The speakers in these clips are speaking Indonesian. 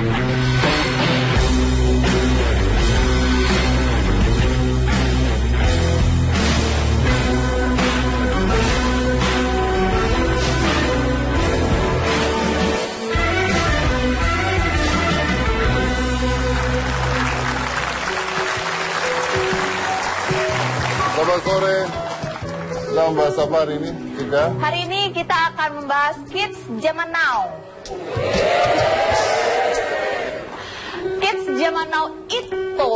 Selamat sore. Kita membahas apa hari ini, Tika? Hari ini kita akan membahas kids zaman now. Kids zaman now itu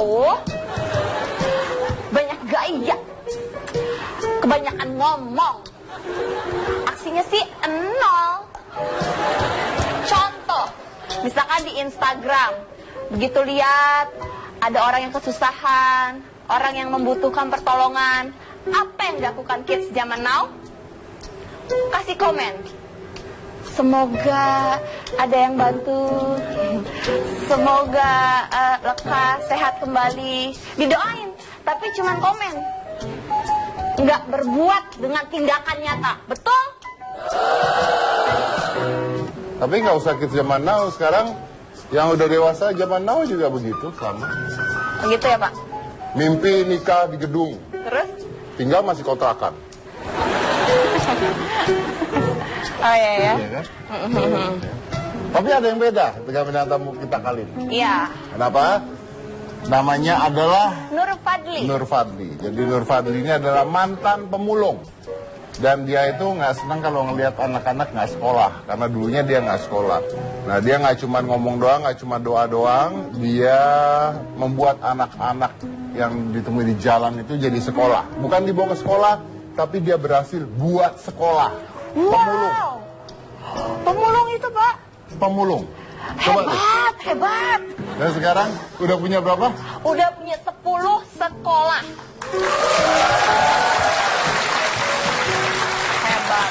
banyak gaya, kebanyakan ngomong, aksinya sih nol. Contoh, misalkan di Instagram, begitu lihat ada orang yang kesusahan, orang yang membutuhkan pertolongan, apa yang dilakukan kids zaman now? Kasih komen. Semoga ada yang bantu, semoga lekas, sehat kembali. Didoain, tapi cuman komen. Nggak berbuat dengan tindakan nyata, betul? Tapi nggak usah kids zaman now, sekarang yang udah dewasa zaman now juga begitu, sama. Begitu ya Pak? Mimpi nikah di gedung, Terus? tinggal masih kontrakan. Oh iya ya? Iya kan? Tapi ada yang beda dengan bintang tamu kita kali ini. Iya. Kenapa? Namanya adalah Nur Fadli. Nur Fadli. Jadi Nur Fadli ini adalah mantan pemulung. Dan dia itu nggak senang kalau ngelihat anak-anak nggak sekolah. Karena dulunya dia nggak sekolah. Nah dia nggak cuma ngomong doang, nggak cuma doa doang. Dia membuat anak-anak yang ditemui di jalan itu jadi sekolah. Bukan dibawa ke sekolah, tapi dia berhasil buat sekolah. Pemulung. Wow. Pemulung itu Pak? Pemulung. Coba deh. Hebat, hebat. Dan sekarang udah punya berapa? Udah punya 10 sekolah. Hebat.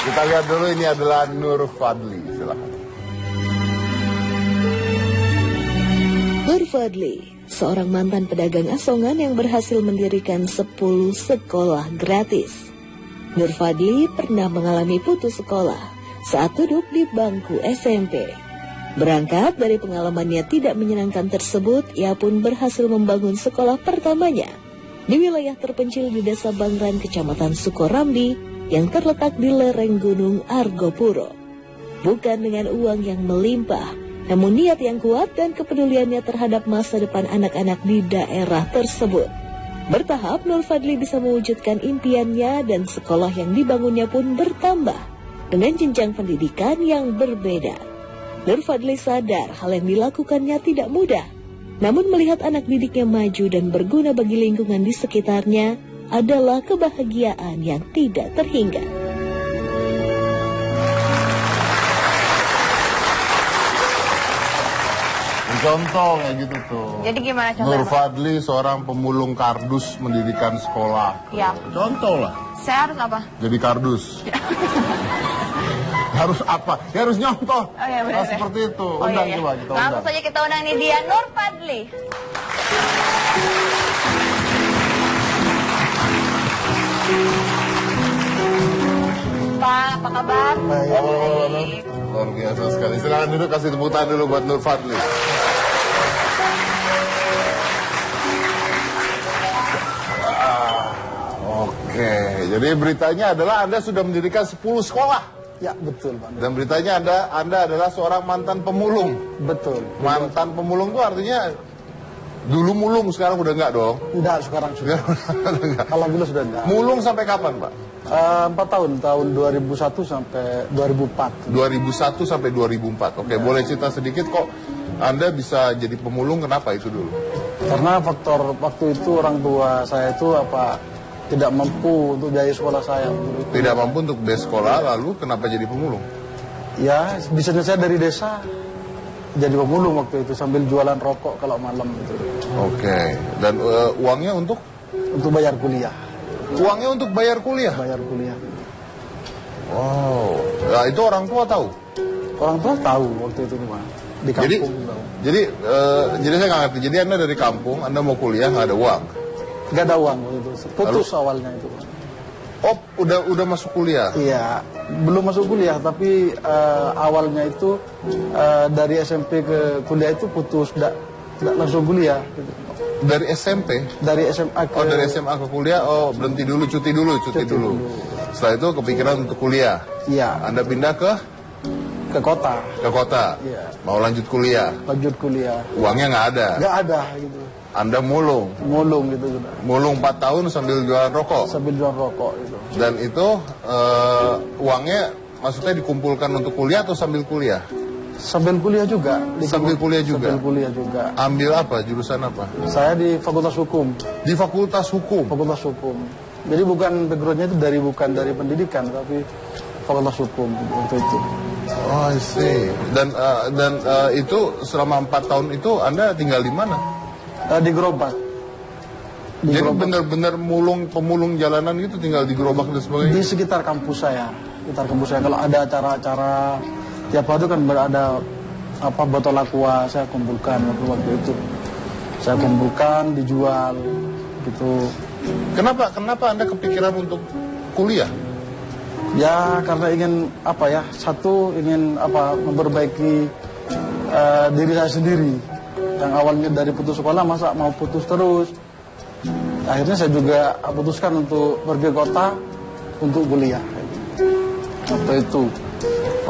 Kita lihat dulu, ini adalah Nur Fadli. Silakan. Nur Fadli, seorang mantan pedagang asongan yang berhasil mendirikan 10 sekolah gratis. Nur Fadli pernah mengalami putus sekolah saat duduk di bangku SMP. Berangkat dari pengalamannya tidak menyenangkan tersebut, ia pun berhasil membangun sekolah pertamanya di wilayah terpencil di Desa Bangran, Kecamatan Sukorambi, yang terletak di lereng Gunung Argopuro. Bukan dengan uang yang melimpah, namun niat yang kuat dan kepeduliannya terhadap masa depan anak-anak di daerah tersebut. Bertahap, Nur Fadli bisa mewujudkan impiannya dan sekolah yang dibangunnya pun bertambah dengan jenjang pendidikan yang berbeda. Nur Fadli sadar hal yang dilakukannya tidak mudah, namun melihat anak didiknya maju dan berguna bagi lingkungan di sekitarnya adalah kebahagiaan yang tidak terhingga. Contoh kayak gitu tuh. Jadi gimana contohnya? Nur Fadli seorang pemulung kardus mendirikan sekolah. Ya. Contoh lah. Saya harus apa? Jadi kardus. Harus apa? Ya harus nyontoh. Oh iya benar. Nah, seperti itu. Oh, Undang iya. coba kita undang. Langsung saja kita undang ini dia Nur Fadli. Pak, apa kabar? Baik. Luar biasa sekali. Silakan duduk, kasih tepuk tangan dulu buat Nur Fadli. Oke, jadi beritanya adalah Anda sudah mendirikan 10 sekolah. Ya, betul Pak. Dan beritanya Anda adalah seorang mantan pemulung. Betul. Mantan pemulung itu artinya dulu mulung, sekarang udah enggak dong? Enggak, sekarang sudah. Kalau dulu sudah enggak. Mulung sampai kapan, Pak? 4 tahun, tahun 2001 sampai 2004. 2001 sampai 2004. Oke, boleh cerita sedikit kok Anda bisa jadi pemulung, kenapa itu dulu? Karena faktor waktu itu orang tua saya itu tidak mampu untuk biaya sekolah saya. Tidak mampu untuk biaya sekolah, lalu kenapa jadi pemulung? Ya, bisanya saya dari desa. Jadi pemulung waktu itu sambil jualan rokok kalau malam itu. Oke, dan uangnya untuk? Untuk bayar kuliah. Uangnya untuk bayar kuliah? Bayar kuliah. Wow, nah, itu orang tua tahu? Orang tua tahu waktu itu Pak. Di kampung. Jadi saya nggak ngerti. Jadi Anda dari kampung, Anda mau kuliah nggak ada uang? Nggak ada uang waktu itu. Putus awalnya itu Pak. Oh, udah masuk kuliah? Iya, belum masuk kuliah, tapi awalnya itu dari SMP ke kuliah itu putus, tidak langsung kuliah. Gitu. Dari SMP? Dari SMA ke... Oh, dari SMA ke kuliah, berhenti dulu, cuti dulu. Setelah itu kepikiran untuk kuliah? Iya. Anda pindah ke kota. Ke kota? Iya. Mau lanjut kuliah? Lanjut kuliah. Uangnya nggak ada? Nggak ada, gitu. Anda mulung? Mulung, gitu. Sudah. Mulung 4 tahun sambil jualan rokok? Sambil jualan rokok, gitu. Dan itu uangnya maksudnya dikumpulkan untuk kuliah atau sambil kuliah? Sambil kuliah juga. Sambil kuliah juga? Sambil kuliah juga. Ambil apa? Jurusan apa? Saya di Fakultas Hukum. Di Fakultas Hukum? Fakultas Hukum. Jadi bukan dari pendidikan, tapi Fakultas Hukum waktu itu. Oh, I see. Dan itu selama 4 tahun itu Anda tinggal di mana? Di Gerobak. Jadi benar-benar pemulung jalanan itu tinggal di gerobak dan sebagainya? Di sekitar kampus saya. Kalau ada acara-acara tiap hari kan berada botol aqua saya kumpulkan waktu itu. Saya kumpulkan, dijual gitu. Kenapa Anda kepikiran untuk kuliah? Ya karena ingin ingin memperbaiki diri saya sendiri. Yang awalnya dari putus sekolah masa mau putus terus. Akhirnya saya juga putuskan untuk pergi kota untuk kuliah. Waktu itu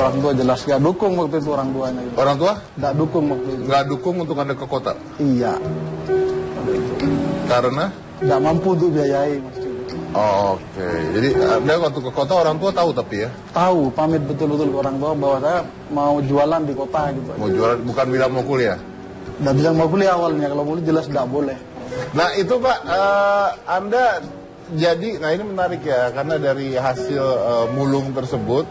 orang tua jelas gak dukung waktu itu orang tuanya. Orang tua? Gak dukung waktu itu. Gak dukung untuk Anda ke kota? Iya. Karena? Gak mampu untuk biayai maksudnya. Oh, oke. Jadi Anda waktu ke kota orang tua tahu tapi ya? Tahu, pamit betul-betul ke orang tua bahwa saya mau jualan di kota gitu. Mau jualan, bukan bilang mau kuliah? Gak bisa mau kuliah awalnya, kalau boleh jelas gak boleh. Nah itu Pak, Anda jadi, nah ini menarik ya, karena dari hasil mulung tersebut,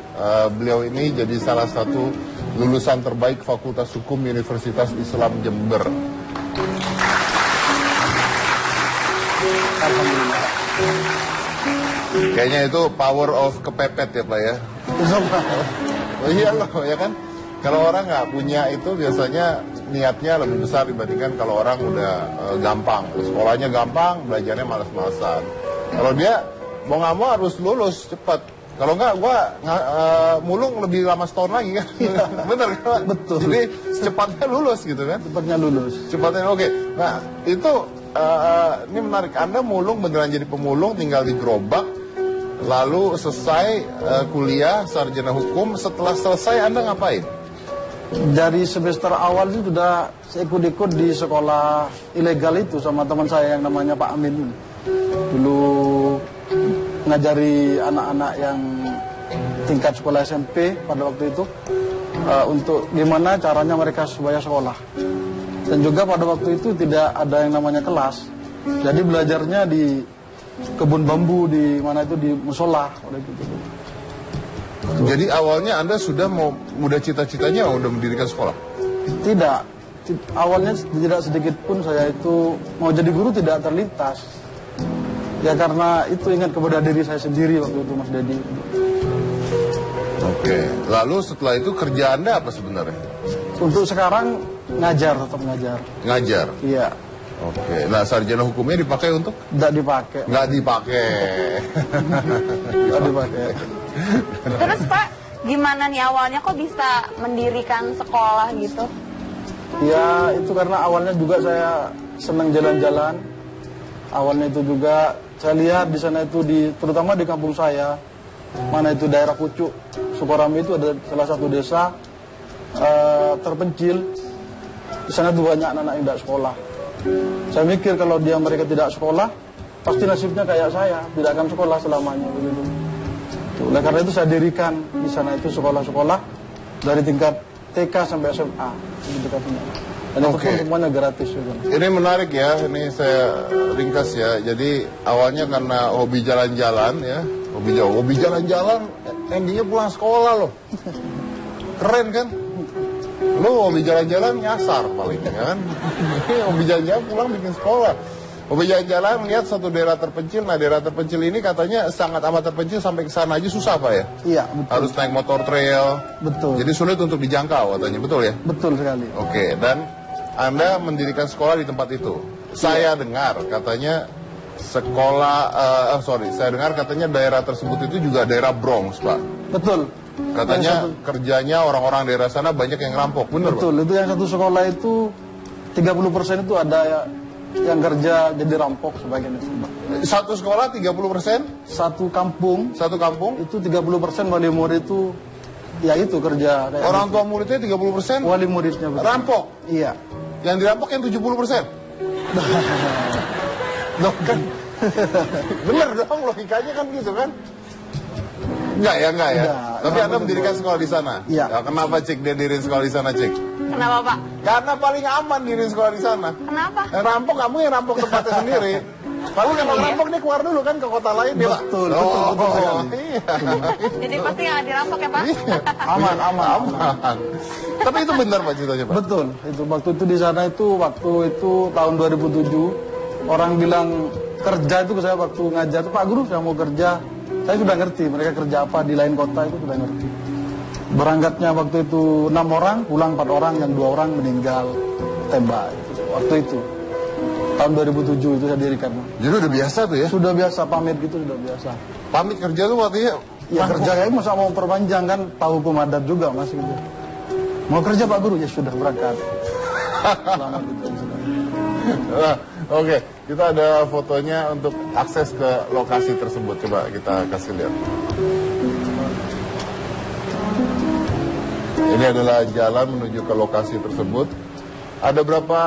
beliau ini jadi salah satu lulusan terbaik Fakultas Hukum Universitas Islam Jember. Alhamdulillah. Kayaknya itu power of kepepet ya Pak ya? Oh, iya loh ya kan? Kalau orang nggak punya itu biasanya niatnya lebih besar dibandingkan kalau orang udah gampang. Sekolahnya gampang, belajarnya malas-malasan. Kalau dia mau nggak mau harus lulus cepat. Kalau nggak, mulung lebih lama setahun lagi kan? Bener kan? Betul. Jadi cepatnya lulus gitu kan? Cepatnya lulus. Cepatnya oke. Nah itu ini menarik. Anda mulung beneran jadi pemulung, tinggal di gerobak, lalu selesai kuliah sarjana hukum. Setelah selesai Anda ngapain? Dari semester awal itu sudah saya ikut-ikut di sekolah ilegal itu sama teman saya yang namanya Pak Amin. Dulu ngajari anak-anak yang tingkat sekolah SMP pada waktu itu untuk gimana caranya mereka supaya sekolah. Dan juga pada waktu itu tidak ada yang namanya kelas. Jadi belajarnya di kebun bambu di mana itu di musola. Jadi awalnya Anda sudah cita-citanya udah mendirikan sekolah? Tidak. Awalnya tidak sedikit pun saya itu mau jadi guru tidak terlintas. Ya karena itu ingat kepada diri saya sendiri waktu itu Mas Dedi. Oke. Lalu setelah itu kerja Anda apa sebenarnya? Untuk sekarang ngajar, tetap ngajar. Ngajar? Iya. Oke. Nah sarjana hukumnya dipakai untuk? Tidak dipakai. Nggak dipakai. Tidak dipakai. Terus Pak, gimana nih awalnya kok bisa mendirikan sekolah gitu? Ya itu karena awalnya juga saya senang jalan-jalan. Awalnya itu juga saya lihat di sana itu terutama di kampung saya, mana itu daerah Pucuk, Sukorame itu ada salah satu desa terpencil. Di sana tuh banyak anak-anak yang tidak sekolah. Saya mikir kalau mereka tidak sekolah, pasti nasibnya kayak saya, tidak akan sekolah selamanya begitu. Oleh karena itu saya dirikan di sana itu sekolah-sekolah dari tingkat TK sampai SMA. Dan itu pun semuanya gratis. Ini menarik ya, ini saya ringkas ya. Jadi awalnya karena hobi jalan-jalan ya, hobi jalan-jalan, endingnya pulang sekolah loh. Keren kan? Lu hobi jalan-jalan nyasar paling kan? Hobi jalan-jalan pulang bikin sekolah. Hobi jalan-jalan melihat satu daerah terpencil. Nah daerah terpencil ini katanya sangat amat terpencil, sampai ke sana aja susah Pak ya? Iya betul. Harus naik motor trail. Betul. Jadi sulit untuk dijangkau katanya, betul ya? Betul sekali. Oke, dan Anda mendirikan sekolah di tempat itu. Saya dengar katanya sekolah, saya dengar katanya daerah tersebut itu juga daerah Bronx, Pak. Betul. Katanya kerjanya orang-orang daerah sana banyak yang ngerampok, bener Pak? Betul, itu yang satu sekolah itu 30% itu ada yang kerja jadi rampok sebagian itu. Satu sekolah 30%? Satu kampung itu itu 30% wali murid itu ya itu kerja kayak orang gitu. tua muridnya 30%? Wali muridnya betul. Rampok? Iya. Yang dirampok yang 70%? Loh kan Bener dong, logikanya kan gitu kan? Enggak ya? Enggak, Tapi Anda mendirikan sekolah di sana? Iya. Ya, kenapa Cik dia diriin sekolah di sana, Cik? Kenapa Pak? Karena paling aman diriin sekolah di sana. Kenapa? Yang rampok kamu yang rampok tempatnya sendiri. Kalau yang rampok dia keluar dulu kan ke kota lain dia. Pak. Betul sekali. Iya. Jadi pasti nggak dirampok ya Pak? aman. Tapi itu benar Pak ceritanya Pak? Betul. Itu waktu itu di sana itu tahun 2007 orang bilang kerja itu ke saya waktu ngajar Pak Guru saya mau kerja. Saya sudah ngerti mereka kerja apa di lain kota itu sudah ngerti. Berangkatnya waktu itu 6 orang, pulang 4 orang, yang 2 orang meninggal tembak. Waktu itu tahun 2007 itu saya dirikan. Jadi udah biasa tuh ya? Sudah biasa pamit gitu sudah biasa. Pamit kerja tuh waktunya? Ya kerja kayak masa mau perpanjang kan tahu hukum adat juga Mas gitu. Mau kerja Pak Guru ya sudah berangkat. Selamat gitu. Nah, Oke, kita ada fotonya untuk akses ke lokasi tersebut. Coba kita kasih lihat. Ini adalah jalan menuju ke lokasi tersebut. Ada berapa?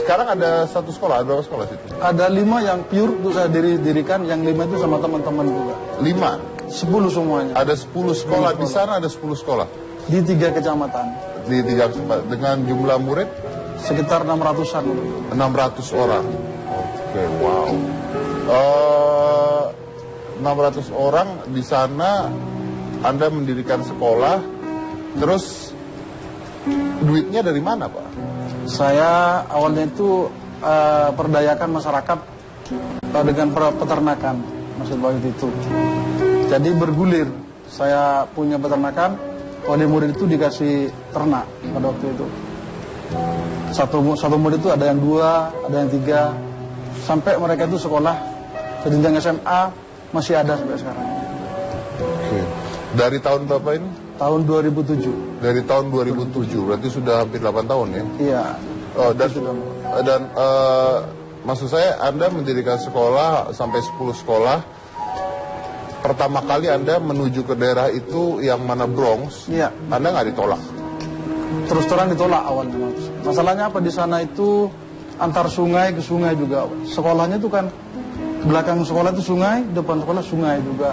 Sekarang ada satu sekolah, ada berapa sekolah situ? Ada 5 yang pure untuk saya dirikan, yang 5 itu sama teman-teman juga. 5? 10 semuanya. Ada 10 sekolah, di sana ada 10 sekolah? Di 3 kecamatan. Di 3 kecamatan, dengan jumlah murid? Sekitar 600-an. 600 orang. Oke, wow. 600 orang di sana Anda mendirikan sekolah, terus duitnya dari mana Pak? Saya awalnya itu perdayakan masyarakat dengan peternakan maksud waktu itu. Jadi bergulir. Saya punya peternakan, wali murid itu dikasih ternak pada waktu itu. Satu murid itu ada yang 2, ada yang 3, sampai mereka itu sekolah jenjang SMA masih ada sampai sekarang. Oke. Dari tahun berapa ini? Tahun 2007. Dari tahun 2007, berarti sudah hampir 8 tahun ya? Iya. Oh, dan maksud saya Anda mendirikan sekolah sampai 10 sekolah. Pertama kali Anda menuju ke daerah itu yang mana Bronx, Iya. Anda nggak ditolak? Terus terang ditolak awalnya Mas. Masalahnya apa di sana itu antar sungai ke sungai juga. Sekolahnya itu kan belakang sekolah itu sungai, depan sekolah sungai juga.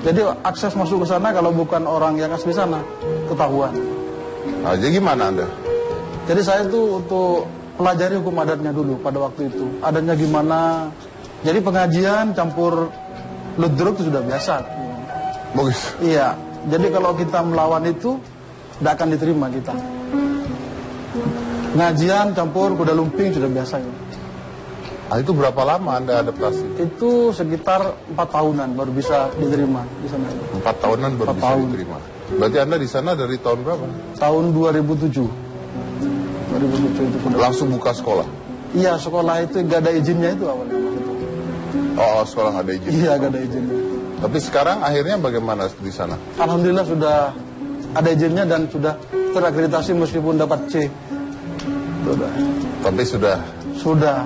Jadi akses masuk ke sana kalau bukan orang yang asli sana ketahuan. Nah, jadi gimana Anda? Jadi saya itu untuk pelajari hukum adatnya dulu pada waktu itu. Adatnya gimana. Jadi pengajian campur ludruk itu sudah biasa. Bagus. Iya. Jadi kalau kita melawan itu tidak akan diterima kita. Ngajian campur kuda lumping sudah biasa ya. Nah, itu berapa lama Anda adaptasi? Itu sekitar 4 tahunan baru bisa diterima di sana. 4 tahunan baru 4 bisa tahun. diterima. Berarti Anda di sana dari tahun berapa? Tahun 2007. 2007 itu sudah. Langsung buka sekolah? Iya, sekolah itu nggak ada izinnya itu awalnya Mas itu. Oh, sekolah nggak ada izin? Iya, nggak ada izinnya. Tapi sekarang akhirnya bagaimana di sana? Alhamdulillah sudah ada izinnya dan sudah terakreditasi meskipun dapat C. Sudah. Tapi sudah. Sudah.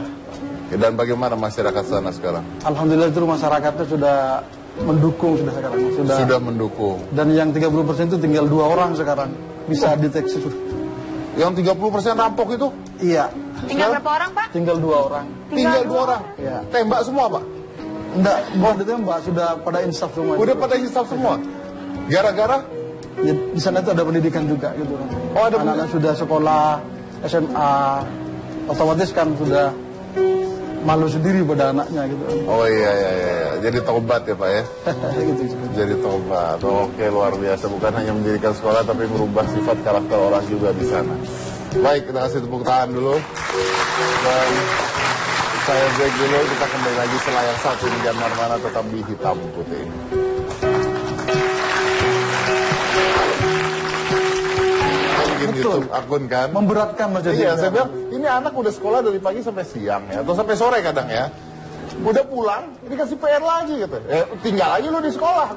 Dan bagaimana masyarakat sana sekarang? Alhamdulillah itu masyarakatnya sudah mendukung sudah sekarang. Sudah mendukung. Dan yang 30% itu tinggal 2 orang sekarang bisa deteksi. Yang 30% rampok itu? Iya. Tinggal berapa orang Pak? Tinggal 2 orang. Tinggal 2 orang? Iya. Tembak semua Pak? Enggak, bukan ditembak, sudah pada insaf semua. Udah pada insaf semua? Gara-gara? Ya, di sana itu ada pendidikan juga gitu kan. Oh, ada anak-anak sudah sekolah SMA, otomatis kan sudah malu sendiri pada anaknya gitu. Oh iya. Jadi tobat ya Pak ya? Gitu. Jadi tobat. Oke, luar biasa. Bukan hanya mendirikan sekolah tapi merubah sifat karakter orang juga di sana. Baik, kita kasih tepuk tangan dulu. Dan saya break dulu, kita kembali lagi selayar satu di Jangan Mana tetap di Hitam Putih. Begini YouTube akun kan. Memberatkan Mas Dedi. Iya, saya bilang ini anak udah sekolah dari pagi sampai siang ya, atau sampai sore kadang ya. Udah pulang, dikasih PR lagi gitu. Tinggal aja lu di sekolah.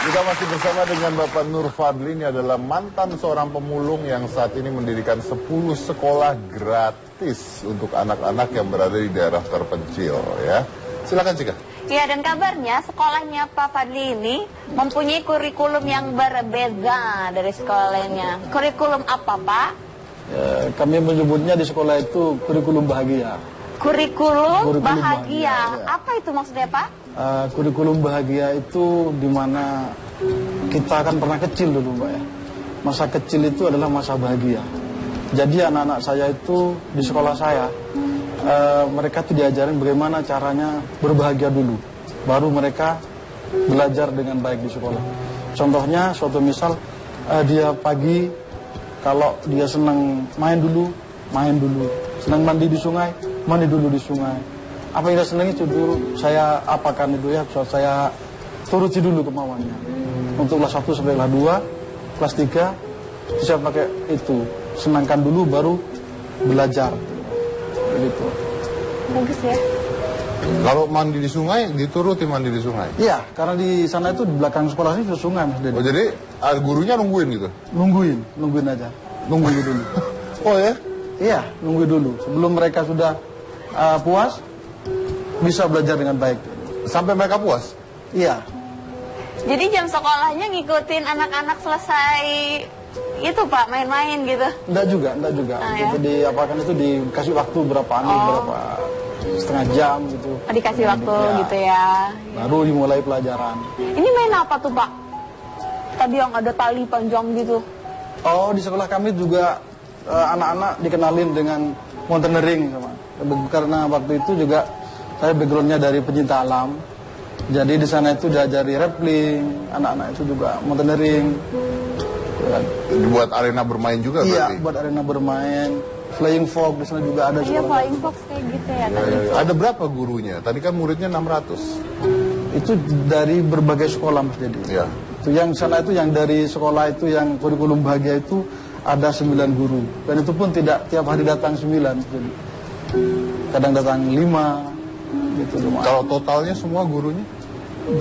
Kita masih bersama dengan Bapak Nur Fadli. Ini adalah mantan seorang pemulung yang saat ini mendirikan 10 sekolah gratis untuk anak-anak yang berada di daerah terpencil ya. Silakan Cika. Ya, dan kabarnya sekolahnya Pak Fadli ini mempunyai kurikulum yang berbeda dari sekolah lainnya. Kurikulum apa, Pak? Ya, kami menyebutnya di sekolah itu kurikulum bahagia. Kurikulum bahagia. bahagia, ya. Apa itu maksudnya, Pak? Kurikulum bahagia itu dimana kita kan pernah kecil dulu Mbak ya. Masa kecil itu adalah masa bahagia. Jadi anak-anak saya itu di sekolah saya, mereka tuh diajarin bagaimana caranya berbahagia dulu. Baru mereka belajar dengan baik di sekolah. Contohnya suatu misal dia pagi kalau dia senang main dulu, main dulu. Senang mandi di sungai, mandi dulu di sungai. Apa yang dia senang itu dulu saya apakan itu ya, saya turuti dulu kemauannya. Untuk kelas 1 sampai kelas 2, kelas 3 saya pakai itu, senangkan dulu baru belajar. Begitu. Bagus ya. Kalau mandi di sungai, dituruti mandi di sungai. Iya, karena di sana itu di belakang sekolah itu sungai Mas Dedi. Oh jadi gurunya nungguin gitu? Nungguin aja. Nungguin dulu. Oh ya? Iya, nungguin dulu. Sebelum mereka sudah puas, bisa belajar dengan baik. Sampai mereka puas? Iya. Jadi jam sekolahnya ngikutin anak-anak selesai itu Pak, main-main gitu? Enggak juga. Ya? Itu diapakan itu dikasih waktu berapa setengah jam gitu. Dikasih waktu gitu ya. Baru dimulai pelajaran. Ini main apa tuh Pak? Tadi yang ada tali panjang gitu. Oh, di sekolah kami juga anak-anak dikenalin dengan mountaineering sama. Karena waktu itu juga saya backgroundnya dari pencinta alam. Jadi di sana itu diajari rappelling, anak-anak itu juga mountaineering. Buat arena bermain juga berarti? Iya, buat arena bermain. Flying fox di sana juga ada. Iya, flying fox kayak gitu ya. Ada berapa gurunya? Tadi kan muridnya 600. Itu dari berbagai sekolah Mas Dedi. Ya. Itu yang sana itu yang dari sekolah itu yang kurikulum bahagia itu ada 9 guru. Dan itu pun tidak tiap hari datang 9. Jadi kadang datang 5 gitu. Kalau totalnya semua gurunya?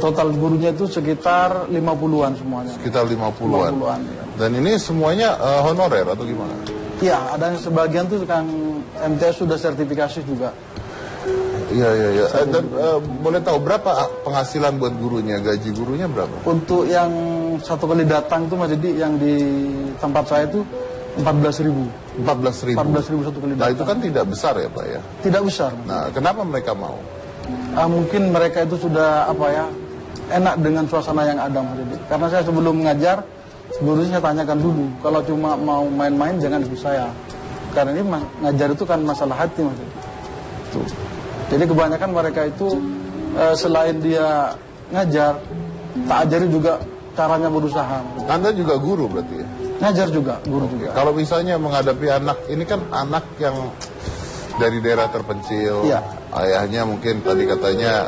Total gurunya itu sekitar 50-an semuanya. Sekitar 50-an. Ya. Dan ini semuanya honorer atau gimana? Iya, ada yang sebagian tuh kan MTS sudah sertifikasi juga. Iya. Dan boleh tahu berapa penghasilan buat gurunya? Gaji gurunya berapa? Untuk yang satu kali datang tuh Mas Dedi, yang di tempat saya itu 14.000. 14.000. 14.000 satu kali datang. Nah itu kan tidak besar ya Pak ya? Tidak besar. Nah kenapa mereka mau? Mungkin mereka itu sudah enak dengan suasana yang ada Mas Dedi. Karena saya sebelum mengajar, gurunya saya tanyakan dulu, kalau cuma mau main-main jangan ikut saya. Karena ini ngajar itu kan masalah hati Mas Dedi. Tuh. Jadi kebanyakan mereka itu selain dia ngajar, tak ajari juga caranya berusaha. Anda juga guru berarti ya? Ngajar juga, guru juga. Kalau misalnya menghadapi anak, ini kan anak yang dari daerah terpencil, iya. Ayahnya mungkin tadi katanya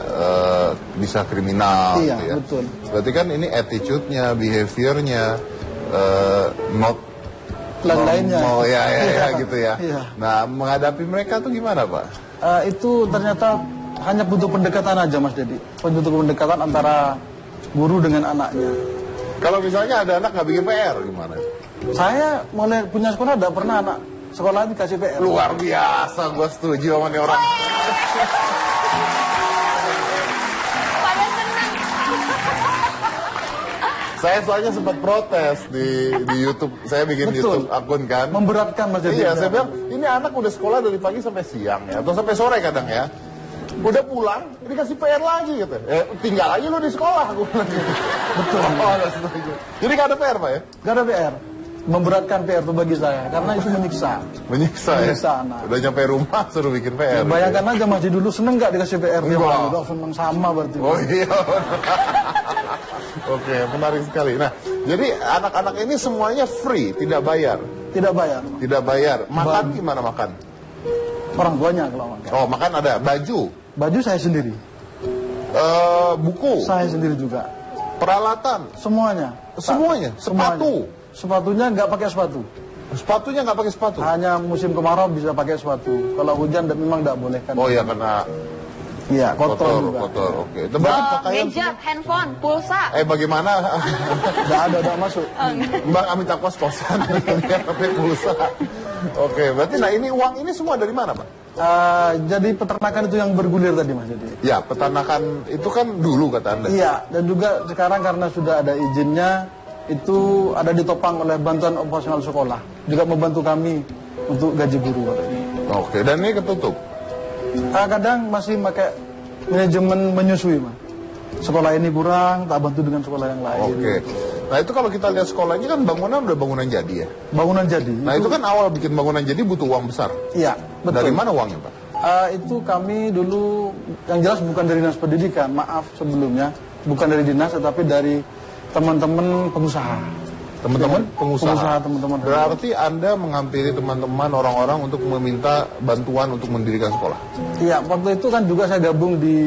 bisa kriminal, iya, gitu ya. Betul. Berarti kan ini attitude-nya, behavior-nya, not lainnya. Oh ya gitu ya. Iya. Nah menghadapi mereka tuh gimana Pak? Itu ternyata hanya butuh pendekatan aja Mas Dedi. Butuh pendekatan antara guru dengan anaknya. Kalau misalnya ada anak nggak bikin PR gimana? Saya mulai punya sekolah tidak pernah anak sekolah dikasih PR. Luar biasa, gue setuju sama nih orang. Pada senang. Saya soalnya sempat protes di YouTube. Saya bikin Betul. YouTube akun kan. Memberatkan Mas Dedi. Iya, saya bilang ini anak udah sekolah dari pagi sampai siang ya, atau sampai sore kadang ya. Udah pulang, dikasih PR lagi gitu. Tinggal aja lu di sekolah. Betul. Jadi gak ada PR Pak ya? Gak ada PR. Memberatkan PR itu bagi saya, karena itu menyiksa. Menyiksa ya? Anak. Udah nyampe rumah suruh bikin PR. Bayangkan aja masih dulu seneng gak dikasih PR? Enggak. Udah seneng sama berarti. Oh iya. Oke, menarik sekali. Nah, jadi anak-anak ini semuanya free, tidak bayar. Tidak bayar. Tidak bayar. Makan gimana makan? Orang tuanya kalau makan. Oh, makan ada. Baju. Baju saya sendiri. Buku, Saya sendiri juga. peralatan, Semuanya. semuanya, sepatu. Sepatunya nggak pakai sepatu. Sepatunya nggak pakai sepatu. Hanya musim kemarau bisa pakai sepatu. Kalau hujan memang nggak boleh kan. Oh ya, karena Iya, kotor juga. kotor. Oke. Itu berarti pakaian. Gadget, handphone, pulsa. Bagaimana? Nggak ada masuk. Mbak minta kos-kosan, dia pakai pulsa. Oke, berarti nah ini uang ini semua dari mana, Pak? Jadi peternakan itu yang bergulir tadi Mas. Jadi. Ya, peternakan itu kan dulu kata Anda. Iya, dan juga sekarang karena sudah ada izinnya, itu ada ditopang oleh bantuan operasional sekolah. Juga membantu kami untuk gaji guru. Oke, dan ini ketutup. Kadang masih pakai manajemen menyusui, Mas. Sekolah ini kurang, tak bantu dengan sekolah yang lain. Oke. Nah itu kalau kita lihat sekolahnya kan bangunan udah bangunan jadi ya. Bangunan jadi. Nah itu kan awal bikin bangunan jadi butuh uang besar. Iya, betul. Dari mana uangnya, Pak? Itu kami dulu, yang jelas bukan dari dinas pendidikan, maaf sebelumnya, bukan dari dinas, tetapi dari teman-teman pengusaha. Teman-teman pengusaha. Teman-teman. Berarti Anda menghampiri teman-teman orang-orang untuk meminta bantuan untuk mendirikan sekolah. Iya, waktu itu kan juga saya gabung di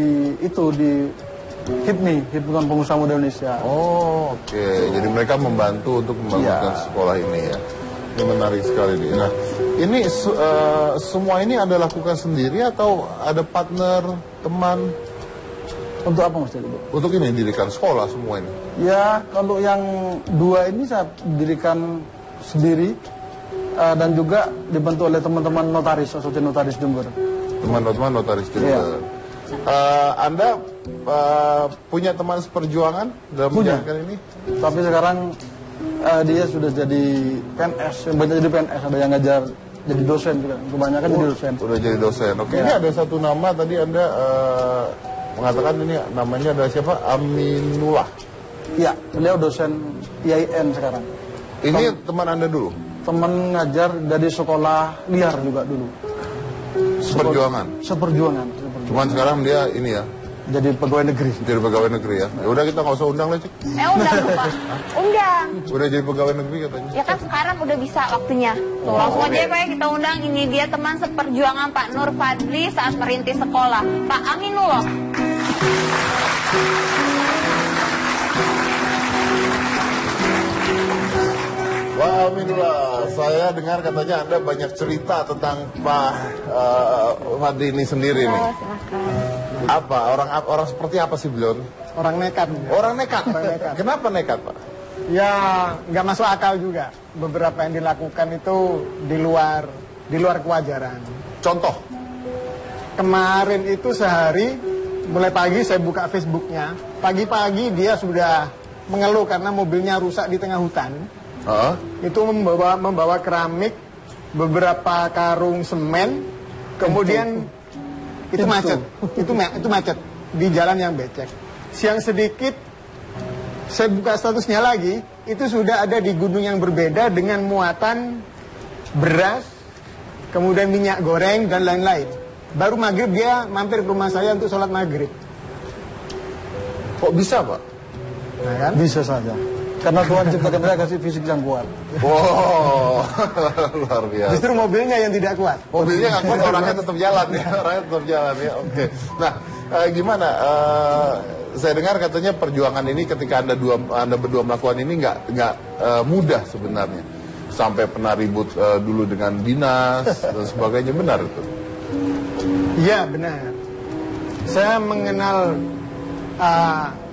HIPMI, Himpunan Pengusaha Muda Indonesia. Oh, oke. Jadi mereka membantu untuk membangunkan sekolah ini ya. Ini menarik sekali nih. Nah, ini semua ini Anda lakukan sendiri atau ada partner, teman? Untuk apa Mas Dedi? Untuk ini dirikan sekolah semua ini. Ya, kalau yang dua ini saya dirikan sendiri dan juga dibantu oleh teman-teman notaris, Asosiasi Notaris Jember. Teman-teman notaris Jember. Iya. Anda punya teman seperjuangan dalam menjalankan ini? Tapi sekarang dia sudah jadi PNS, yang banyak jadi PNS, ada yang ngajar jadi dosen juga, kebanyakan jadi dosen. Udah jadi dosen. Oke, ini ada satu nama tadi Anda mengatakan ini namanya adalah siapa? Aminullah. Iya, beliau dosen IAIN sekarang. Ini teman Anda dulu? Teman ngajar dari sekolah liar juga dulu. Seperjuangan? Seperjuangan. Cuman sekarang dia ini ya? Jadi pegawai negeri. Jadi pegawai negeri ya? Ya udah kita nggak usah undang lah, Cik. Undang Pak. Undang. Udah jadi pegawai negeri katanya. Ya kan sekarang udah bisa waktunya. Tuh, langsung aja Pak ya kita undang. Ini dia teman seperjuangan Pak Nur Fadli saat merintis sekolah. Pak Aminullah. Wah, Aminullah, saya dengar katanya Anda banyak cerita tentang Pak Fadli ini sendiri nih. Apa? Orang seperti apa sih beliau? Orang nekat. Orang nekat? Kenapa nekat, Pak? Ya, nggak masuk akal juga. Beberapa yang dilakukan itu di luar kewajaran. Contoh? Kemarin itu sehari, mulai pagi saya buka Facebooknya. Pagi-pagi dia sudah mengeluh karena mobilnya rusak di tengah hutan. Itu membawa keramik, beberapa karung semen, kemudian itu macet. Itu macet di jalan yang becek. Siang sedikit saya buka statusnya lagi, itu sudah ada di gunung yang berbeda dengan muatan beras, kemudian minyak goreng dan lain-lain. Baru maghrib dia mampir ke rumah saya untuk sholat maghrib. Kok bisa, Pak? Nah, kan? Bisa saja. Karena Tuhan ciptakan saya kasih fisik yang kuat. Wow, luar biasa. Justru mobilnya yang tidak kuat. Mobilnya nggak kuat, orangnya tetap jalan ya. Orangnya tetap jalan ya. Oke. Nah, gimana? Saya dengar katanya perjuangan ini ketika Anda berdua melakukan ini nggak mudah sebenarnya. Sampai pernah ribut dulu dengan dinas dan sebagainya, benar itu? Iya, benar. Saya mengenal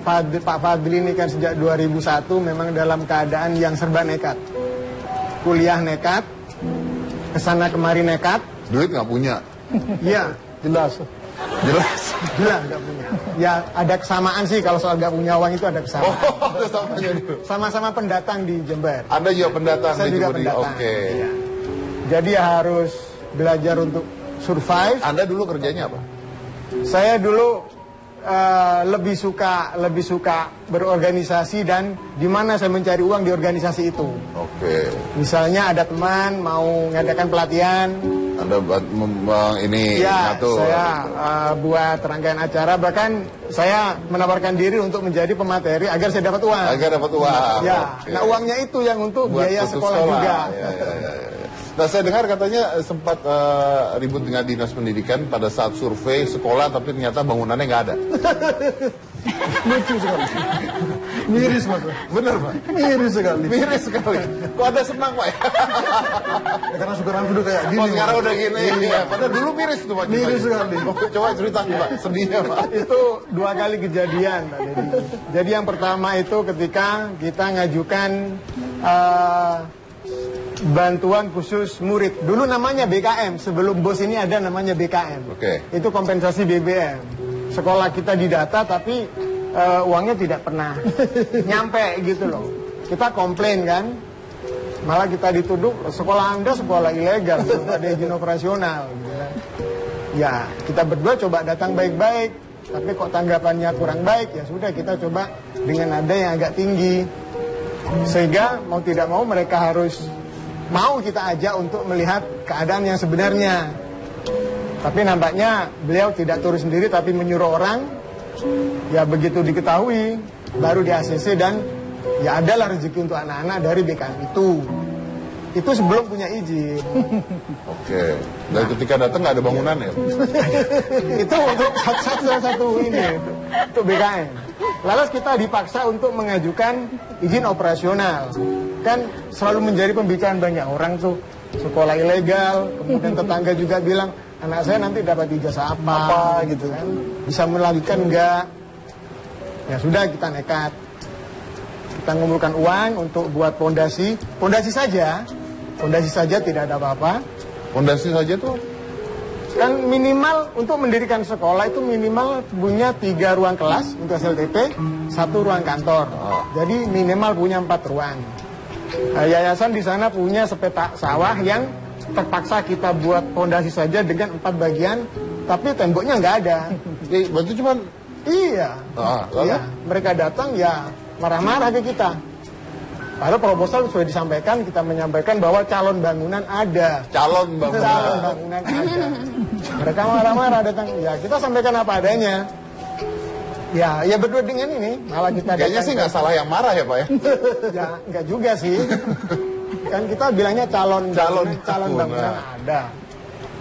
Pak Fadli ini kan sejak 2001 memang dalam keadaan yang serba nekat. Kuliah nekat, kesana kemari nekat. Duit nggak punya? Iya. Jelas. Jelas nggak punya. Ya ada kesamaan sih kalau soal nggak punya uang itu ada kesamaan. Oh, ada samanya dulu. Sama-sama pendatang di Jember. Anda juga pendatang? Saya juga pendatang. Oke. Iya. Jadi harus belajar untuk survive. Anda dulu kerjanya apa? Saya dulu lebih suka berorganisasi dan di mana saya mencari uang di organisasi itu. Oke. Misalnya ada teman mau ngadakan pelatihan, Anda ini Ya, ngatur. saya buat rangkaian acara, bahkan saya menawarkan diri untuk menjadi pemateri agar saya dapat uang. Agar dapat uang. Ya, Oke. nah uangnya itu yang untuk Buat biaya putus sekolah juga. Ya. Nah, saya dengar katanya sempat ribut dengan dinas pendidikan pada saat survei sekolah, tapi ternyata bangunannya nggak ada. Lucu sekali. Miris Mas. Bener, Pak? Miris sekali. Miris sekali. Kok ada senang, Pak? Ya, karena syukuran udah kayak gini. Oh, sekarang Mas. udah gini. Iya. Padahal dulu miris tuh, Pak. Miris sekali. Coba cerita, Pak. Sedihnya, Pak. Itu 2 kali kejadian, Pak Deddy. Jadi yang pertama itu ketika kita ngajukan bantuan khusus murid. Dulu namanya BKM, sebelum BOS ini ada namanya BKM. Oke. Itu kompensasi BBM. Sekolah kita didata tapi uangnya tidak pernah nyampe gitu loh. Kita komplain kan, malah kita dituduh sekolah Anda sekolah ilegal, belum ada izin operasional. Gitu kan. Ya, kita berdua coba datang baik-baik, tapi kok tanggapannya kurang baik, ya sudah kita coba dengan nada yang agak tinggi. Sehingga mau tidak mau mereka harus mau kita ajak untuk melihat keadaan yang sebenarnya. Tapi nampaknya beliau tidak turun sendiri tapi menyuruh orang. Ya begitu diketahui baru di ACC dan ya adalah rezeki untuk anak-anak dari BKM itu. Itu sebelum punya izin. Oke. Dan ketika datang nggak ada bangunan ya? Itu untuk satu ini untuk BKM. Lalu kita dipaksa untuk mengajukan izin operasional. Kan selalu menjadi pembicaraan banyak orang tuh, sekolah ilegal, kemudian tetangga juga bilang anak saya nanti dapat ijazah apa gitu kan, bisa melanjutkan enggak. Ya sudah, kita nekat, kita ngumpulkan uang untuk buat pondasi saja tidak ada apa-apa. Pondasi saja tuh? Kan minimal untuk mendirikan sekolah itu minimal punya 3 ruang kelas untuk SLTP, 1 ruang kantor. Jadi minimal punya 4 ruang. Nah, yayasan di sana punya sepetak sawah yang terpaksa kita buat pondasi saja dengan 4 bagian, tapi temboknya nggak ada. Berarti cuman Iya. lalu? Iya. Mereka datang ya marah-marah ke kita. Padahal proposal sudah disampaikan, kita menyampaikan bahwa calon bangunan ada. Calon bangunan. Calon bangunan ada. Mereka marah-marah datang. Ya kita sampaikan apa adanya. Ya berdua dengan ini malah kita Kayaknya sih nggak salah yang marah ya, Pak ya? Ya nggak juga sih. Kan kita bilangnya calon bangunan ada.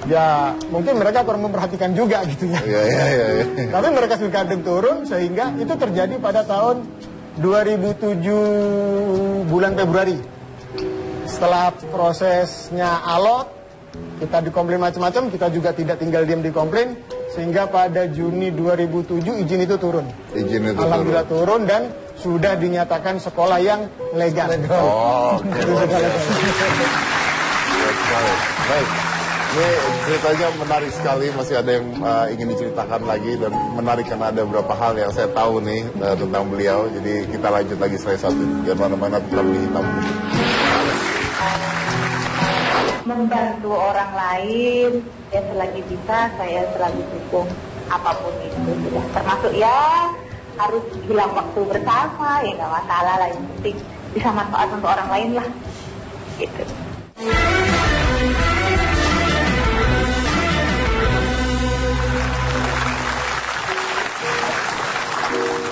Ya mungkin mereka kurang memperhatikan juga gitu ya. Iya. Tapi mereka suka turun sehingga itu terjadi pada tahun 2007 bulan Februari. Setelah prosesnya alot, kita dikomplain macam-macam, kita juga tidak tinggal diam dikomplain, sehingga pada Juni 2007 izin itu turun. Alhamdulillah turun dan sudah dinyatakan sekolah yang legal. Oh, oke. Itu sudah legal. Baik. Ini ceritanya menarik sekali, masih ada yang ingin diceritakan lagi dan menarik karena ada beberapa hal yang saya tahu nih tentang beliau. Jadi kita lanjut lagi setelah satu. Jangan mana-mana, tetap di Hitam Putih. Membantu orang lain, ya selagi bisa saya selalu dukung apapun itu sudah. Termasuk ya harus hilang waktu bersama, ya nggak masalah lah, yang penting bisa manfaat untuk orang lain lah, gitu.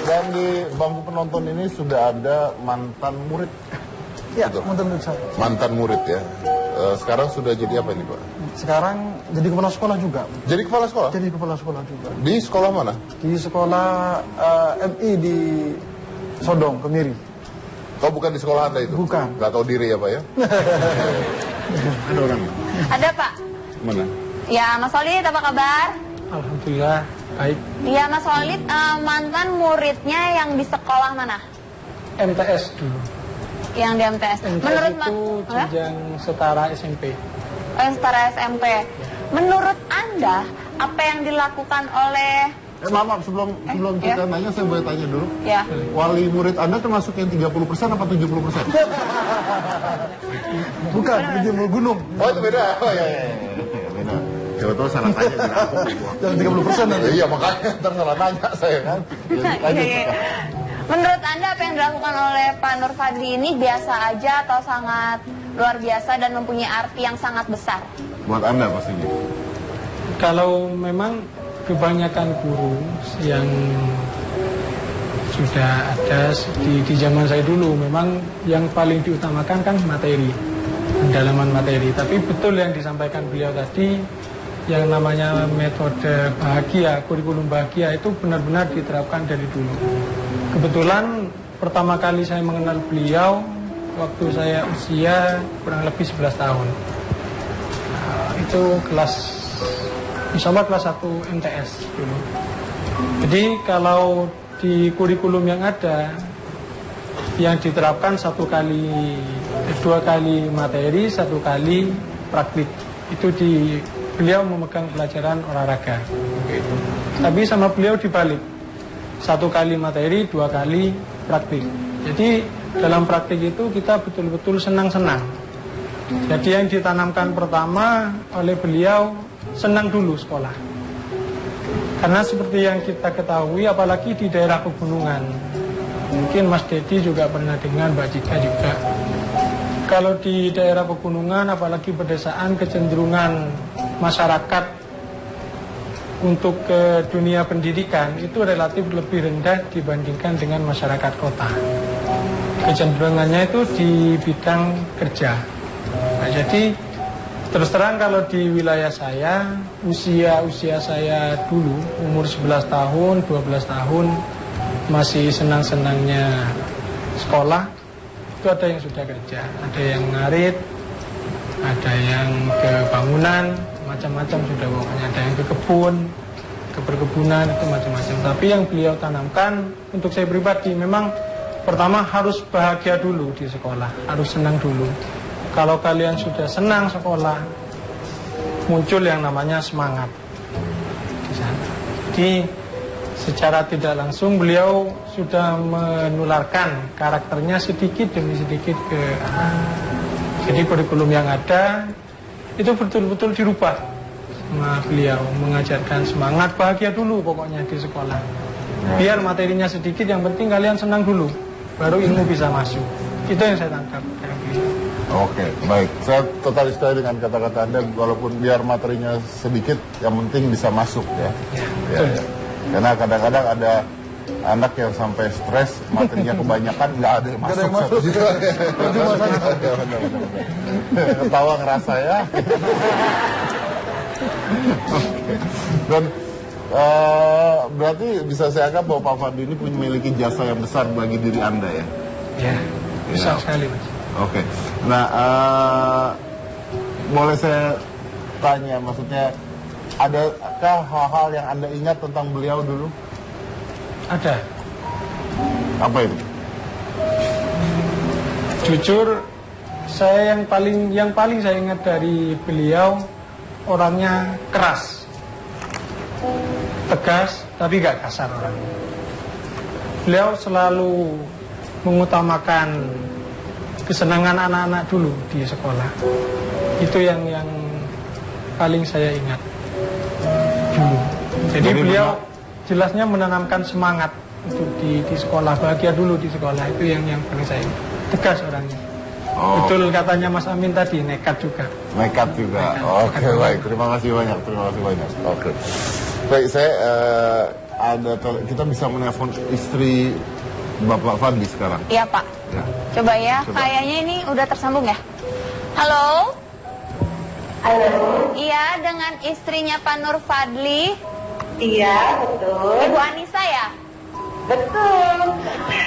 Dan di bangku penonton ini sudah ada mantan murid. Ya, Betul. mantan murid Mantan murid saya. ya. Sekarang sudah jadi apa ini, Pak? Sekarang jadi kepala sekolah juga. Jadi kepala sekolah? Jadi kepala sekolah juga. Di sekolah mana? Di sekolah MI di Sodong, Kemiri. Kau bukan di sekolah Anda itu? Bukan. Gak tahu diri ya, Pak ya? Ada orang? Ada Pak? Mana? Ya Mas Solid, apa kabar? Alhamdulillah, baik. Ya Mas Solid, mantan muridnya yang di sekolah mana? MTS dulu. Yang di MTS. MTS itu jenjang setara SMP. Setara SMP. Menurut Anda, apa yang dilakukan oleh... Maaf, sebelum kita ya? nanya, saya boleh tanya dulu. Ya. Wali murid Anda termasuk yang 30% apa 70%? Bukan, di Gunung. Oh, itu beda. Oh, iya. Beda. Coba tahu salah tanya. Yang 30% nanti. Iya, makanya ntar salah tanya saya kan. Iya. Menurut Anda apa yang dilakukan oleh Pak Nur Fadli ini biasa aja atau sangat luar biasa dan mempunyai arti yang sangat besar? buat Anda pastinya. Kalau memang kebanyakan guru yang sudah ada di zaman saya dulu, memang yang paling diutamakan kan materi, pendalaman materi. Tapi betul yang disampaikan beliau tadi, yang namanya metode bahagia, kurikulum bahagia itu benar-benar diterapkan dari dulu. Kebetulan pertama kali saya mengenal beliau waktu saya usia kurang lebih 11 tahun. Itu insya Allah kelas 1 MTS dulu. Jadi kalau di kurikulum yang ada, yang diterapkan 2 kali materi, 1 kali praktik. Itu beliau memegang pelajaran olahraga. Gitu. Tapi sama beliau dibalik, 1 kali materi, 2 kali praktik. Jadi dalam praktik itu kita betul-betul senang-senang. Jadi yang ditanamkan pertama oleh beliau, senang dulu sekolah. Karena seperti yang kita ketahui, apalagi di daerah pegunungan, mungkin Mas Dedi juga pernah dengar, Mbak Jika juga. Kalau di daerah pegunungan, apalagi pedesaan, kecenderungan masyarakat untuk ke dunia pendidikan itu relatif lebih rendah dibandingkan dengan masyarakat kota. Kecenderungannya itu di bidang kerja. Nah, jadi terus terang kalau di wilayah saya, usia saya dulu, umur 11 tahun, 12 tahun, masih senang-senangnya sekolah, itu ada yang sudah kerja, ada yang ngarit, ada yang ke bangunan, macam-macam sudah pokoknya, ada yang ke kebun, ke perkebunan, itu macam-macam. Tapi yang beliau tanamkan untuk saya pribadi, memang pertama harus bahagia dulu di sekolah, harus senang dulu. Kalau kalian sudah senang sekolah, muncul yang namanya semangat di sana. Jadi secara tidak langsung beliau sudah menularkan karakternya sedikit demi sedikit ke anak. Jadi kurikulum yang ada itu betul-betul dirubah sama beliau, mengajarkan semangat, bahagia dulu pokoknya di sekolah. Biar materinya sedikit, yang penting kalian senang dulu, baru ilmu bisa masuk. Itu yang saya tangkap dari beliau. Oke, baik. Saya total setuju dengan kata-kata Anda, walaupun biar materinya sedikit, yang penting bisa masuk ya. Ya. Karena kadang-kadang ada anak yang sampai stres, materinya kebanyakan, nggak ada yang masuk. Ketawa ngerasa ya. Dan berarti bisa saya anggap bahwa Pak Fadli ini memiliki jasa yang besar bagi diri Anda ya? Ya, besar sekali Mas. Oke, nah boleh saya tanya, maksudnya adakah hal-hal yang Anda ingat tentang beliau dulu? Ada. Apa itu? Jujur, saya yang paling saya ingat dari beliau, orangnya keras, tegas, tapi gak kasar orangnya. Beliau selalu mengutamakan kesenangan anak-anak dulu di sekolah. Itu yang paling saya ingat dulu. Jadi beliau jelasnya menanamkan semangat untuk di sekolah, bahagia dulu di sekolah. Itu yang paling saya ingat. Tegas orangnya. Betul katanya Mas Amin tadi, nekat juga. Nekat juga. Oke, baik. Terima kasih banyak. Oke. Baik, saya kita bisa menelpon istri Bapak Fadli sekarang. Iya Pak. Ya. Coba ya, kayaknya ini udah tersambung ya. Halo? Halo. Iya, dengan istrinya Pak Nur Fadli. Iya, betul. Ibu Anissa ya? Betul.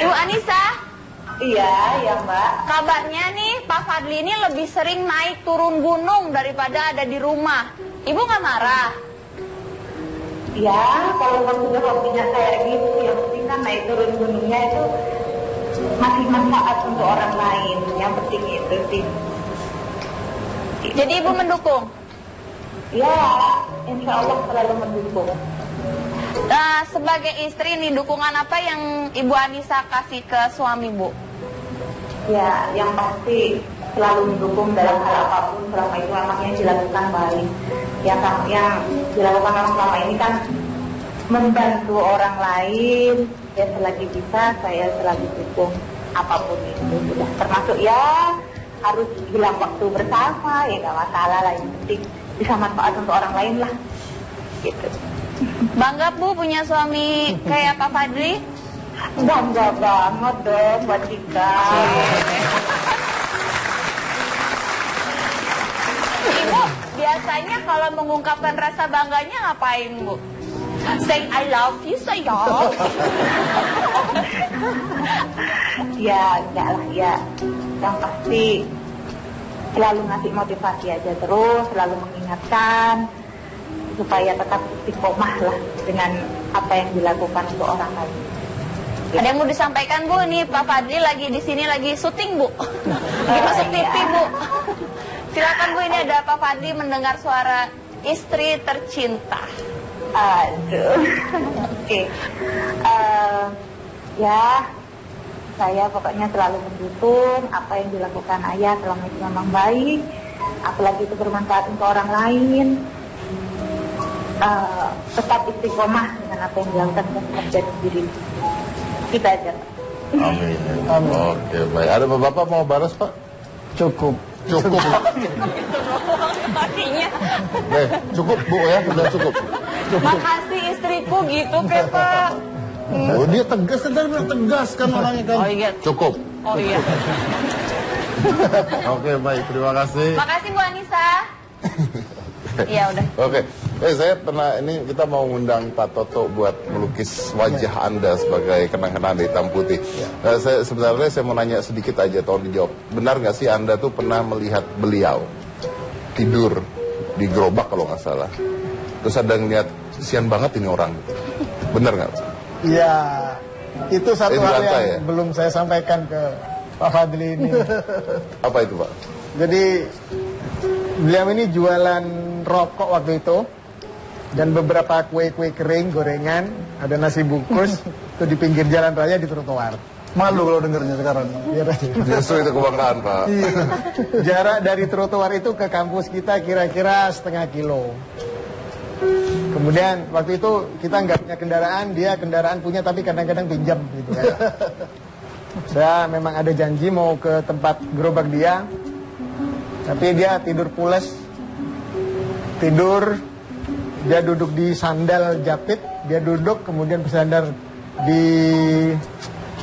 Ibu Anissa? Iya, ya Mbak. Kabarnya nih Pak Fadli ini lebih sering naik turun gunung daripada ada di rumah. Ibu nggak marah? Ya, kalau memang sudah hobinya kayak gitu, yang penting kan naik turun gunungnya itu masih manfaat untuk orang lain. Yang penting itu sih. Jadi Ibu mendukung? Ya, insya Allah selalu mendukung. Nah, sebagai istri nih, dukungan apa yang Ibu Anissa kasih ke suami Bu? Ya, yang pasti selalu mendukung dalam hal apapun selama itu memang yang dilakukan baik. Yang dilakukan selama ini kan membantu orang lain. Ya selagi bisa saya selalu dukung apapun itu. Sudah termasuk ya harus bilang waktu bersama ya nggak masalah lah, yang penting bisa manfaat untuk orang lain lah, gitu. Bangga Bu punya suami kayak Pak Fadli? Bangga banget dong buat Tika. Ibu biasanya kalau mengungkapkan rasa bangganya ngapain Bu? Say I love you sayang. Ya enggak lah ya, yang pasti selalu ngasih motivasi aja terus, selalu mengingatkan supaya tetap istiqomah lah dengan apa yang dilakukan untuk orang lain. Ada yang mau disampaikan Bu? Nih Pak Fadli lagi di sini lagi syuting Bu, lagi masuk TV Bu. Silakan Bu, ini ada Pak Fadli mendengar suara istri tercinta. Aduh, oke. Ya, saya pokoknya selalu mendukung apa yang dilakukan ayah selama itu memang baik, apalagi itu bermanfaat untuk orang lain. Tetap istiqomah dengan apa yang dilakukan dan terjadi diri kita aja. Amin. Oke, baik. Ada Bapak mau balas Pak? Cukup. Cukup. Cukup Bu ya, sudah cukup. Makasih istriku gitu ke Pak. Oh, dia tegas kan, tadi bilang tegas kan orangnya kan. Oh iya. Cukup. Oh iya. Oke, baik, terima kasih. Makasih Bu Anissa. Iya udah. Oke, saya pernah ini kita mau ngundang Pak Toto buat melukis wajah Anda sebagai kenang-kenangan hitam putih. Sebenarnya saya mau nanya sedikit aja, tolong dijawab. Benar nggak sih Anda tuh pernah melihat beliau tidur di gerobak kalau nggak salah? Terus ada ngeliat kesian banget ini orang. Benar nggak? Iya, itu satu hal yang ya? belum saya sampaikan ke Pak Fadli ini. Apa itu Pak? Jadi beliau ini jualan rokok waktu itu dan beberapa kue-kue kering, gorengan, ada nasi bungkus itu di pinggir jalan raya di trotoar. Malu kalau dengernya sekarang. Justru itu kebanggaan Pak. Jarak dari trotoar itu ke kampus kita kira-kira setengah kilo. Kemudian waktu itu kita nggak punya kendaraan, dia kendaraan punya tapi kadang-kadang pinjam gitu kan. Saya memang ada janji mau ke tempat gerobak dia, tapi dia tidur pules. Tidur, dia duduk di sandal japit, dia duduk kemudian bersandar di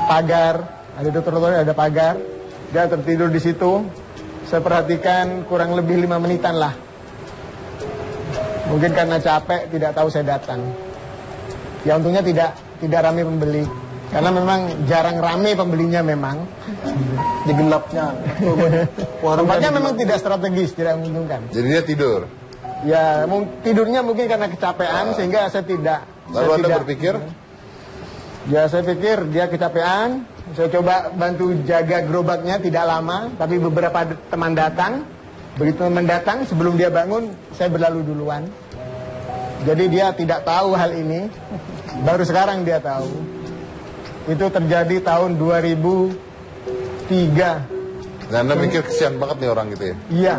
pagar, ada di trotoar ada pagar, dia tertidur di situ. Saya perhatikan kurang lebih 5 menitan lah. Mungkin karena capek, tidak tahu saya datang. Ya untungnya tidak ramai pembeli. Karena memang jarang ramai pembelinya memang. Di gelapnya. Tempatnya memang tidak strategis, tidak menguntungkan. Jadi dia tidur? Ya, tidurnya mungkin karena kecapean sehingga saya tidak. Lalu Anda berpikir? Ya, saya pikir dia kecapean. Saya coba bantu jaga gerobaknya, tidak lama. Tapi beberapa teman datang. Begitu teman datang, sebelum dia bangun, saya berlalu duluan. Jadi dia tidak tahu hal ini. Baru sekarang dia tahu. Itu terjadi tahun 2003. Nah, Anda mikir kesian banget nih orang gitu ya? Iya,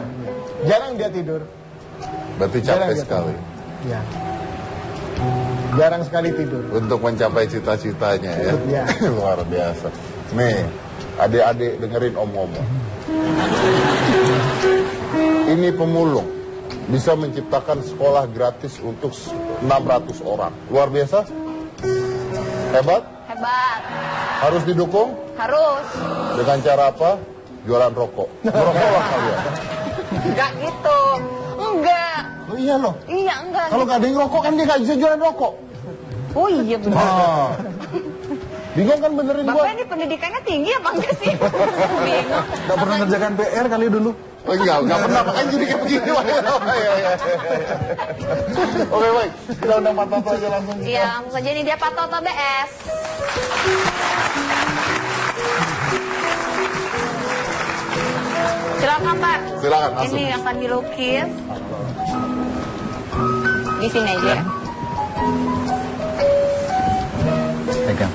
jarang dia tidur. Berarti capek sekali. Iya. Jarang sekali tidur. Untuk mencapai cita-citanya ya. Iya. Luar biasa. Nih, adik-adik dengerin om-omong. Ini pemulung bisa menciptakan sekolah gratis untuk 600 orang. Luar biasa? Hebat? Hebat. Harus didukung? Harus. Dengan cara apa? Jualan rokok. Merokoklah kalian. Enggak gitu. Enggak. Oh iya loh. Iya enggak. Kalau nggak ada yang rokok kan dia nggak bisa jualan rokok. Oh iya benar. Ah. Bingung kan benerin Bapak gua? ini pendidikannya tinggi apa enggak sih? Bingung. Gak pernah ngerjakan PR kali dulu. Oh enggak pernah, makanya jadi kayak begini. Oke baik, kita undang Pak Toto aja langsung. Iya, langsung saja ini dia Pak Toto BS. Silakan Pak. Silakan langsung. Ini akan dilukis. Di sini aja ya. Pegang.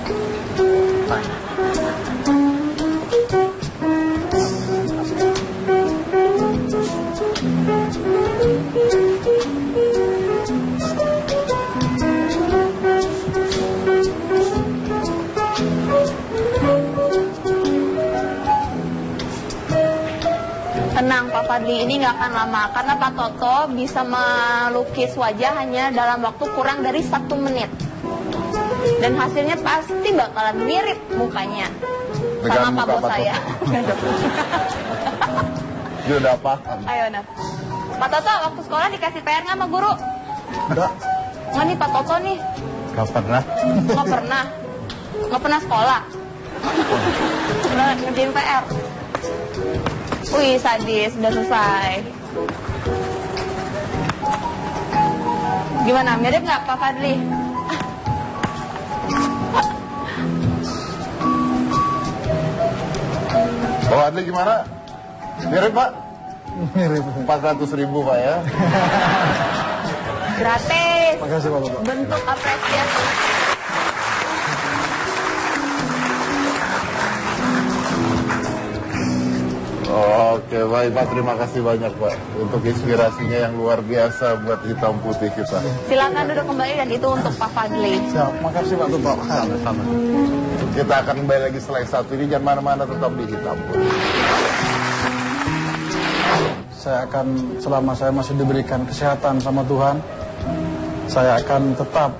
Tenang Pak Fadli, ini nggak akan lama karena Pak Toto bisa melukis wajah hanya dalam waktu kurang dari 1 menit. Dan hasilnya pasti bakalan mirip mukanya dengan sama Pak Bos saya. Dia udah paham. Ayo Nat. Pak Toto waktu sekolah dikasih PR nggak sama guru? Enggak. Nggak nih Pak Toto nih? Gak pernah. Nggak pernah. Nggak pernah sekolah. Udah ngerjain PR. Wih sadis, udah selesai. Gimana, mirip nggak Pak Fadli? Pak Fadli gimana? Mirip Pak? Mirip. 400.000 Pak ya. Gratis. Makasih Pak Bapak. Bentuk apresiasi. Oke baik Pak, terima kasih banyak Pak untuk inspirasinya yang luar biasa buat hitam putih kita. Silakan duduk kembali dan itu untuk Pak Fadli. Siap, makasih Pak Toto. Sama-sama. Kita akan kembali lagi setelah yang satu ini, jangan mana-mana, tetap di hitam putih. Saya akan, selama saya masih diberikan kesehatan sama Tuhan, saya akan tetap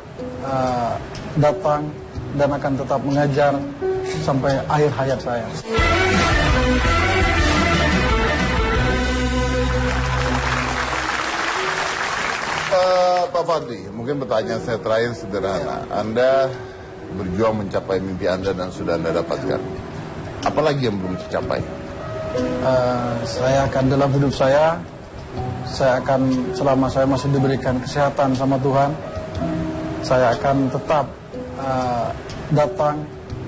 datang dan akan tetap mengajar sampai akhir hayat saya. Pak Fadli, mungkin pertanyaan saya terakhir sederhana. Anda berjuang mencapai mimpi Anda dan sudah Anda dapatkan. Apalagi yang belum tercapai? Saya akan dalam hidup saya akan, selama saya masih diberikan kesehatan sama Tuhan, saya akan tetap datang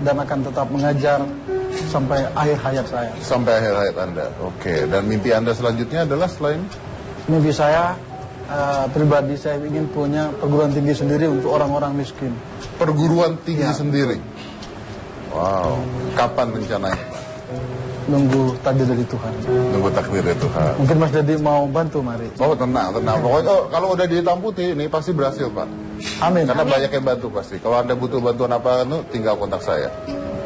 dan akan tetap mengajar sampai akhir hayat saya. Sampai akhir hayat Anda. Oke, dan mimpi Anda selanjutnya adalah selain? Mimpi saya pribadi, saya ingin punya perguruan tinggi sendiri untuk orang-orang miskin. Perguruan tinggi sendiri? Wow, kapan rencananya Pak? Nunggu takdir dari Tuhan. Nunggu takdir dari Tuhan. Mungkin Mas Dedi mau bantu, mari. Oh tenang. Pokoknya kalau udah di hitam putih ini pasti berhasil Pak. Amin. Karena banyak yang bantu pasti. Kalau Anda butuh bantuan apa, tinggal kontak saya.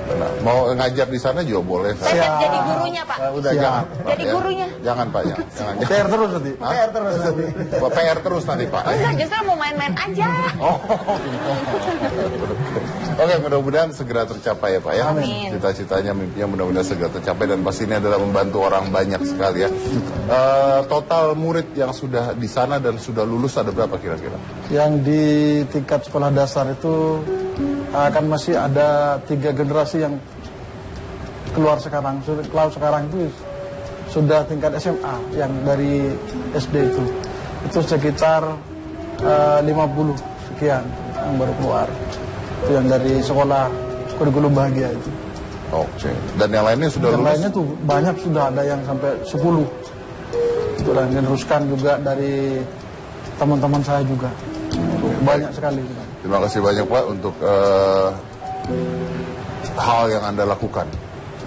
Nah, mau ngajar di sana juga boleh. Saya jadi gurunya Pak. Udah jangan. Pak, Jadi gurunya. Jangan Pak, jangan. PR terus nanti. Hah? PR terus nanti. PR terus nanti Pak. Enggak, justru mau main-main aja. Oh. Oke, mudah-mudahan segera tercapai ya Pak ya. Amin. Cita-citanya, mimpinya mudah-mudahan segera tercapai dan pasti ini adalah membantu orang banyak sekali ya. Total murid yang sudah di sana dan sudah lulus ada berapa kira-kira? Yang di tingkat sekolah dasar itu akan masih ada 3 generasi yang keluar sekarang. Kalau sekarang itu sudah tingkat SMA yang dari SD itu sekitar 50 sekian yang baru keluar. Itu yang dari sekolah kurikulum bahagia itu. Oke. Dan yang lainnya sudah yang lulus? lainnya tuh banyak, sudah ada yang sampai 10. Itulah yang diteruskan juga dari teman-teman saya juga. Banyak sekali. Terima kasih banyak Pak untuk hal yang Anda lakukan.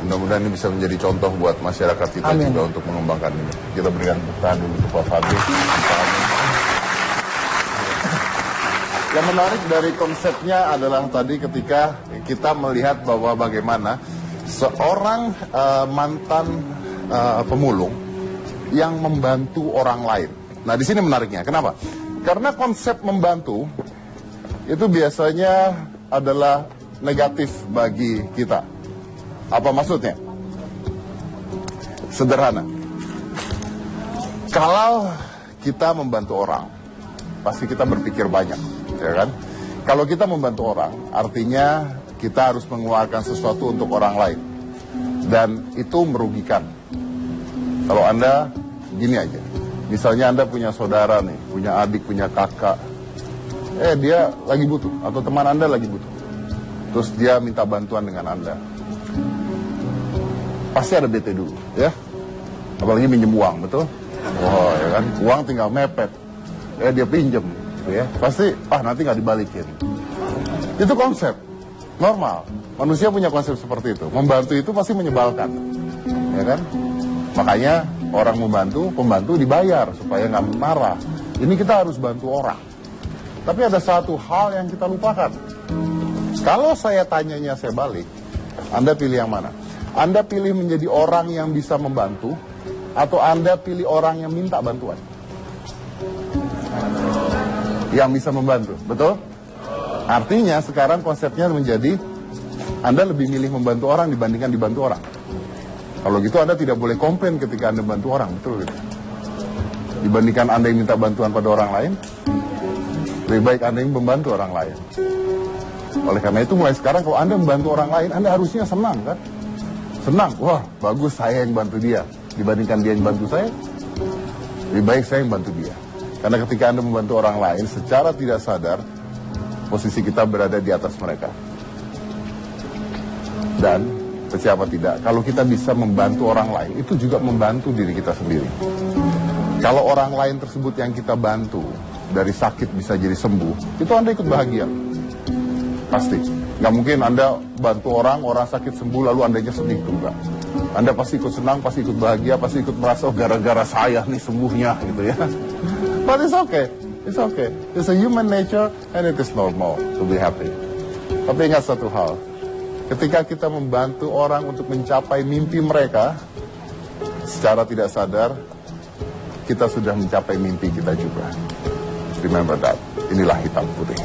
Mudah-mudahan ini bisa menjadi contoh buat masyarakat kita. Amin. Juga untuk mengembangkan ini. Kita berikan tepuk tangan dulu untuk Pak Fadli. Yang menarik dari konsepnya adalah tadi ketika kita melihat bahwa bagaimana seorang mantan pemulung yang membantu orang lain. Nah di sini menariknya, kenapa? Karena konsep membantu itu biasanya adalah negatif bagi kita. Apa maksudnya? Sederhana. Kalau kita membantu orang, pasti kita berpikir banyak, ya kan? Kalau kita membantu orang, artinya kita harus mengeluarkan sesuatu untuk orang lain. Dan itu merugikan. Kalau Anda, gini aja. Misalnya Anda punya saudara nih, punya adik, punya kakak. Dia lagi butuh, atau teman Anda lagi butuh. Terus dia minta bantuan dengan Anda. Pasti ada bete dulu, ya. Apalagi minjem uang, betul? Oh, ya kan? Uang tinggal mepet. Dia pinjem, ya. Pasti, nanti nggak dibalikin. Itu konsep normal. Manusia punya konsep seperti itu. Membantu itu pasti menyebalkan, ya kan? Makanya orang membantu, pembantu dibayar supaya nggak marah. Ini kita harus bantu orang. Tapi ada satu hal yang kita lupakan. Kalau saya tanyanya saya balik, Anda pilih yang mana? Anda pilih menjadi orang yang bisa membantu atau Anda pilih orang yang minta bantuan? Yang bisa membantu, betul? Artinya sekarang konsepnya menjadi Anda lebih milih membantu orang dibandingkan dibantu orang. Kalau gitu Anda tidak boleh komplain ketika Anda membantu orang, betul gitu? Dibandingkan Anda yang minta bantuan pada orang lain, lebih baik Anda yang membantu orang lain. Oleh karena itu mulai sekarang kalau Anda membantu orang lain, Anda harusnya senang kan? Senang, wah bagus saya yang bantu dia. Dibandingkan dia yang bantu saya, lebih baik saya yang bantu dia. Karena ketika Anda membantu orang lain, secara tidak sadar, posisi kita berada di atas mereka. Dan, siapa tidak, kalau kita bisa membantu orang lain, itu juga membantu diri kita sendiri. Kalau orang lain tersebut yang kita bantu, dari sakit bisa jadi sembuh, itu Anda ikut bahagia. Pasti. Nggak mungkin Anda bantu orang sakit sembuh, lalu Anda sedih, enggak. Anda pasti ikut senang, pasti ikut bahagia, pasti ikut merasa, oh gara-gara saya nih sembuhnya, gitu ya. But it's okay. It's okay. It's a human nature and it is normal to be happy. Tapi ingat satu hal. Ketika kita membantu orang untuk mencapai mimpi mereka, secara tidak sadar, kita sudah mencapai mimpi kita juga. Remember that. Inilah hitam putih.